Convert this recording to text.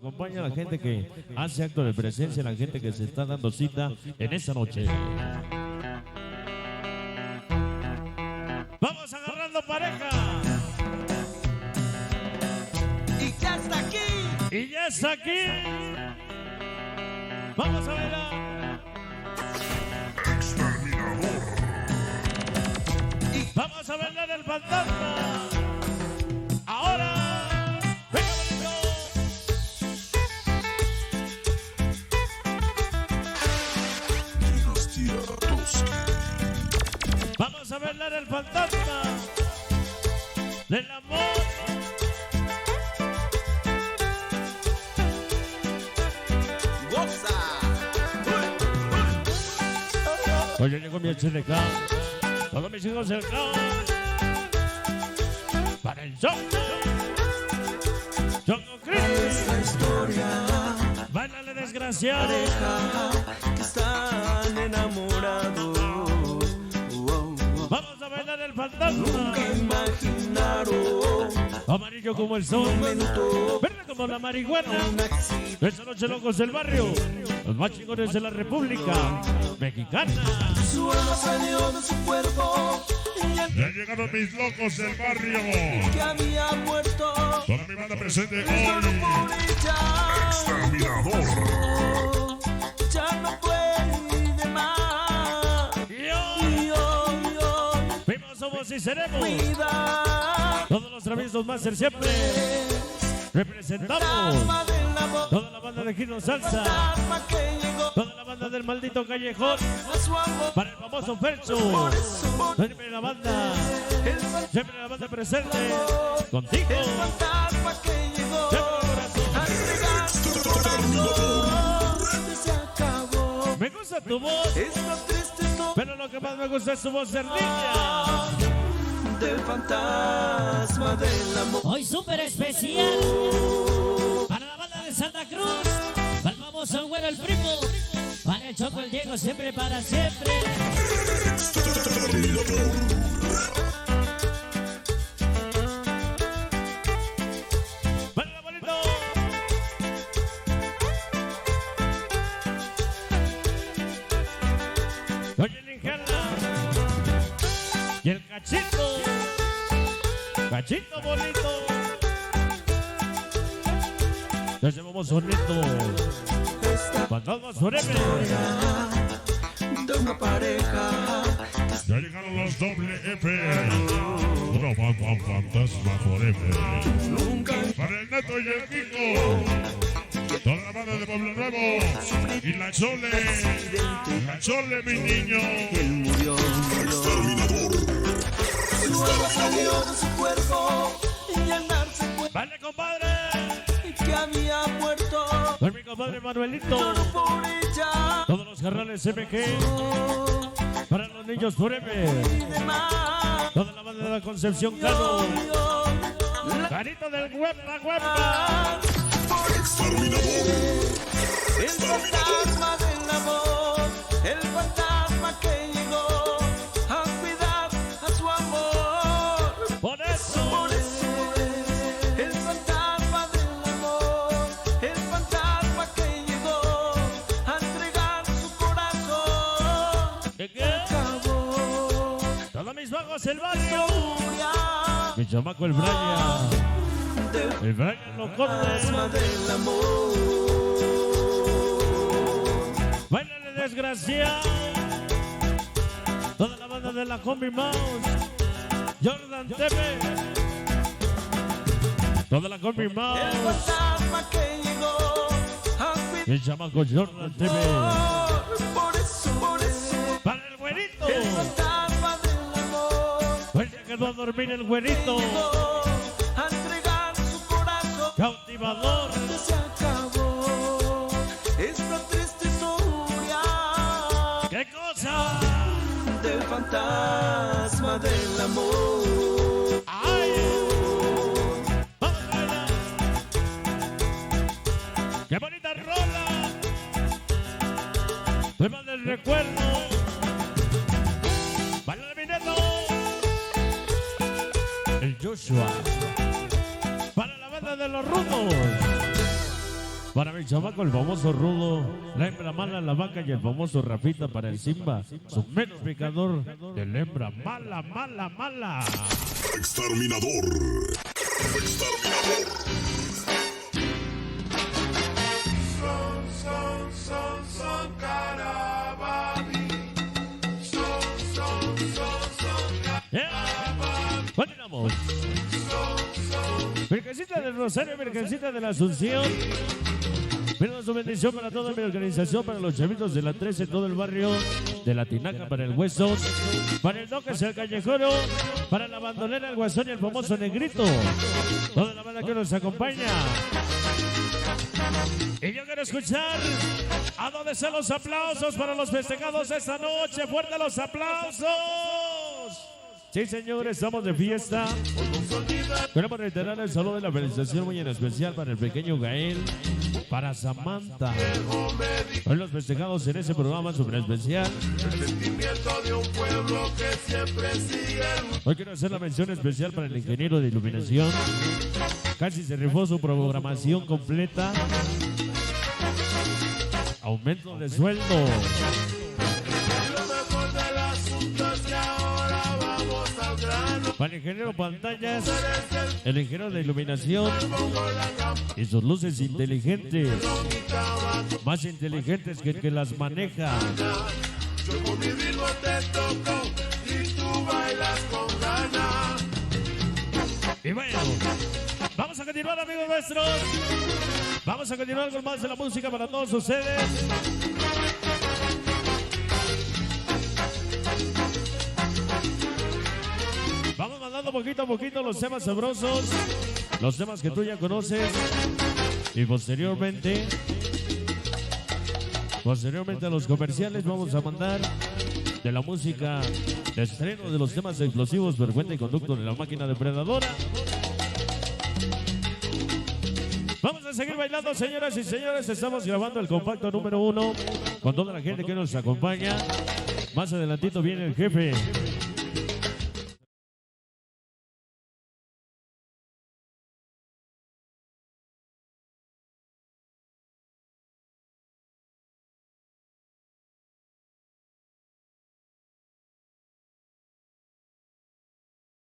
acompaña a la gente que hace acto de presencia, la gente que se está dando cita en esta noche. Vamos agarrando pareja. Y ya está aquí. Y ya está aquí. Vamos a bailar. Exterminador. Vamos a bailar el fantasma. Ahora. Venga, Dinastía Toski. vamos a bailar el fantasma del amor. Goza. Oye, llegó mi HDK. Todos mis hijos del caos. Para el show. Choco Cristi. La historia. Báilale, desgraciado. Pareja que están enamorados. Vamos a bailar el fantasma. Nunca imaginaron Amarillo como el sol. momento. Verde como la marihuana. Un accidente. Esta noche locos del barrio. Los más chingones de la República Mexicana. Su alma salió de su cuerpo. Y ya Ya llegaron mis locos del barrio. que había muerto. Toda mi banda presente Solo hoy. por ella. Exterminador. Ya no puede más. Y hoy Y hoy fuimos, somos y seremos. vida. Todos los traviesos Master siempre representamos. Alma del amor. Toda la banda de Gino Salsa. Alma que llegó Toda la banda del maldito callejón. a su amor. Para el famoso Fercho. Por eso Siempre la banda. el fantasma. Siempre la banda presente. Contigo. El fantasma que llegó Siempre el corazón. a entregar su corazón. Se acabó. Me gusta tu voz. Esta triste historia Pero lo que más me gusta es su voz de niña. del fantasma del amor. Hoy súper especial para la banda de Santa Cruz, para el famoso Güero el Primo, para el Choco el Diego, siempre para siempre. ¡Venga, bonito! Oye, el Injala. Y el cachito. Cachito bonito. Ya llevamos bonito. Esta Fantasmas forever. de una pareja Ya llegaron los doble F. Puro fantasma forever. nunca Para el Neto y el Kiko. Toda la banda de Pueblo Nuevo. Y la Chole. La Chole, mi niño. él murió. Su alma salió de su cuerpo y al darse cuenta Vale, compadre. que había muerto. Con mi compadre Manuelito. Solo por ella Todos los carnales MG. Para los niños forever. y demás. Toda la banda de la Concepción Cano. Carito del web, la webca. El fantasma del amor, el fantasma que llegó a cuidar a su amor. Por eso. Por eso es el fantasma del amor, el fantasma que llegó a entregar su corazón. ¿Qué? Acabó Todos mis bajos el barrio. ya Mi chamaco el Brian. del El Brian lo fantasma corta. del amor. Báilale, desgracia. Toda la banda de la Combi Mouse. Jordan TV. Toda la Combi El Mouse. fantasma que llegó a cuidar. Mi chamaco Jordan TV. Por eso, Para el güerito. el fantasma del amor Pues ya quedó a dormir el güerito. llegó a entregar su corazón. Cautivador. Se acabó esta triste historia ¿Qué cosa? del fantasma del amor. ¡Ay! ¡Vamos a bailar! ¡Qué bonita rola! Tema del recuerdo. ¡Baila de mi neto! El Joshua. Para la banda de los rudos. Para mi chamaco, el famoso Rudo, la hembra mala, la vaca y el famoso Rafita para el Simba, su menos picador de la hembra mala, mala, mala. Exterminador. Exterminador. Son Carababi. Son Continuamos. Virgencita del Rosario, Virgencita de la Asunción. Pido su bendición para toda mi organización, para los chavitos de la 13, todo el barrio, de la Tinaca para el Hueso, para el Doques, el Callejero, para la bandolera, el Guasón y el famoso Negrito. Toda la banda que nos acompaña. Y yo quiero escuchar a dónde están los aplausos para los festejados esta noche. ¡Fuerte los aplausos! Sí, señores, estamos de fiesta. Queremos reiterar el saludo de la felicitación muy en especial para el pequeño Gael, para Samantha. Hoy los festejados en ese programa súper especial. Hoy quiero hacer la mención especial para el ingeniero de iluminación. Casi se rifó su programación completa. Aumento de sueldo. Para el ingeniero pantallas, el ingeniero de iluminación y sus luces inteligentes, más inteligentes que el que las maneja. Yo con mi ritmo te toco y tú bailas con ganas. Y bueno, vamos a continuar, amigos nuestros. Vamos a continuar con más de la música para todos ustedes. Vamos mandando poquito a poquito los temas sabrosos, los temas que tú ya conoces. Y posteriormente a los comerciales vamos a mandar de la música de estreno de los temas explosivos, frecuente y conducto de la máquina depredadora. Vamos a seguir bailando, señoras y señores. Estamos grabando el compacto número 1 con toda la gente que nos acompaña. Más adelantito viene el jefe